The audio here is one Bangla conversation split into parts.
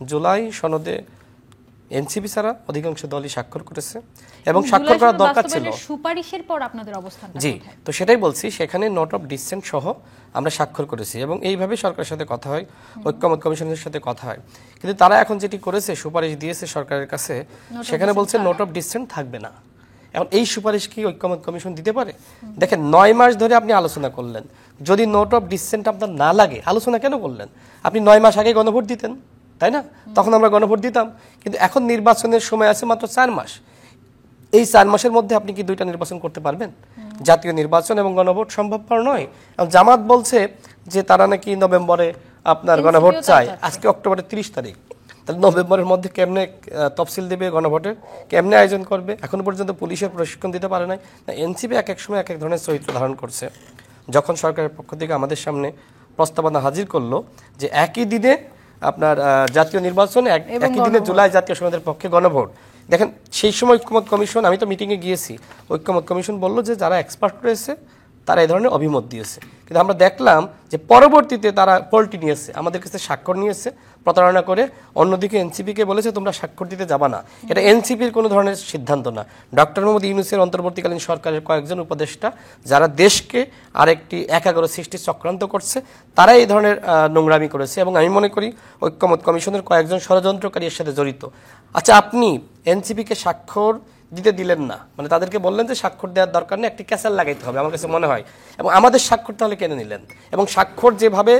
জুলাই সনদে এনসিপি ছাড়া অধিকাংশ দলই স্বাক্ষর করেছে এবং স্বাক্ষর করার দরকার ছিল। সুপারিশের পর আপনাদের অবস্থান জি, তো সেটাই বলছি, সেখানে নোট অফ ডিসেন্ট সহ আমরা স্বাক্ষর করেছি এবং এইভাবে সরকারের সাথে কথা হয়, ঐক্যমত কমিশনের সাথে কথা হয়। কিন্তু তারা এখন যেটি করেছে, সুপারিশ দিয়েছে সরকারের কাছে, সেখানে বলছে নোট অফ ডিসেন্ট থাকবে না। এখন এই সুপারিশ কি ঐক্যমত কমিশন দিতে পারে? দেখেন, 9 মাস ধরে আপনি আলোচনা করলেন, যদি নোট অফ ডিসেন্ট আপনার না লাগে আলোচনা কেন করলেন? আপনি 9 মাস আগে গণভোট দিতেন, তাই না? তখন আমরা গণভোট দিতাম। কিন্তু এখন নির্বাচনের সময় আছে মাত্র 4 মাস। এই 4 মাসের মধ্যে আপনি কি 2টা নির্বাচন করতে পারবেন? জাতীয় নির্বাচন এবং গণভোট সম্ভবপর নয়। জামাত বলছে যে তারা নাকি নভেম্বরে আপনার গণভোট চায়, আজকে অক্টোবরের 30 তারিখ। তাহলে নভেম্বরের মধ্যে কেমনে তফসিল দেবে গণভোটের, কেমনে আয়োজন করবে? এখনো পর্যন্ত পুলিশের প্রশিক্ষণ দিতে পারে নাই। এনসিপি এক এক সময় এক এক ধরনের চরিত্র ধারণ করছে। যখন সরকারের পক্ষ থেকে আমাদের সামনে প্রস্তাবনা হাজির করলো যে একই দিনে আপনার জাতীয় নির্বাচন, একই দিনে জুলাই জাতীয় সনদের পক্ষে গণভোট, দেখেন সেই সময় ঐক্যমত কমিশন, আমি তো মিটিংয়ে গিয়েছি, ঐক্যমত কমিশন বললো যে যারা এক্সপার্ট রয়েছে তারা এই ধরনের অভিমত দিয়েছে। কিন্তু আমরা দেখলাম যে পরবর্তীতে তারা পল্টি নিয়েছে, আমাদের কাছে স্বাক্ষর নিয়েছে প্রতারণা করে। অন্যদিকে এনসিপিকে বলেছে তোমরা স্বাক্ষর দিতে যাবা না। এটা এনসিপির কোনো ধরনের সিদ্ধান্ত না। ডক্টর মোহাম্মদ ইউনূসের অন্তর্বর্তীকালীন সরকারের কয়েকজন উপদেষ্টা যারা দেশকে আরেকটি একাগ্র সৃষ্টির চক্রান্ত করছে, তারা এই ধরনের নোংরামি করেছে এবং আমি মনে করি ঐক্যমত কমিশনের কয়েকজন ষড়যন্ত্রকারী এর সাথে জড়িত। আচ্ছা, আপনি এনসিপিকে স্বাক্ষর দিতে দিলেন না, মানে তাদেরকে বললেন যে স্বাক্ষর দেওয়ার দরকার নেই, একটি ক্যাসাল লাগাইতে হবে, আমার কাছে মনে হয়। এবং আমাদের স্বাক্ষর তাহলে কেন নিলেন? এবং স্বাক্ষর যেভাবে,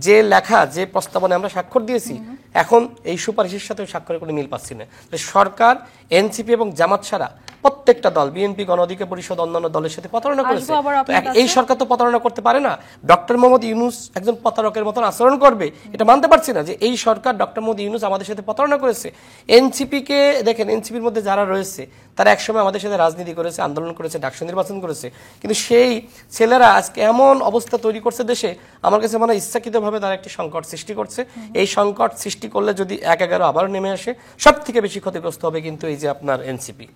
যে লেখা, যে প্রস্তাবনায় আমরা স্বাক্ষর দিয়েছি, এখন এই সুপারিশের সাথে স্বাক্ষরের কোনো মিল পাচ্ছি না। সরকার এনসিপি এবং জামাত ছাড়া প্রত্যেকটা দল, বিএনপি, গণ অধিকার পরিষদ, অন্যান্য দলের সাথে প্রতারণা করেছে। এই সরকার তো প্রতারণা করতে পারে না। ডক্টর মোহাম্মদ ইউনূস একজন প্রতারকের মতন আচরণ করবে, এটা মানতে পারছি না যে এই সরকার, ডক্টর মোহাম্মদ ইউনূস আমাদের সাথে প্রতারণা করেছে। এনসিপিকে দেখেন, এনসিপির মধ্যে যারা রয়েছে তারা একসময় আমাদের সাথে রাজনীতি করেছে, আন্দোলন করেছে, ডাকসু নির্বাচন করেছে, কিন্তু সেই ছেলেরা আজকে এমন অবস্থা তৈরি করছে দেশে, আমার কাছে মনে হয় ইচ্ছাকৃতভাবে তারা একটি সংকট সৃষ্টি করছে। এই সংকট সৃষ্টি করলে যদি 1-11 আবারও নেমে আসে, সব থেকে বেশি ক্ষতিগ্রস্ত হবে কিন্তু এই যে আপনার এনসিপি।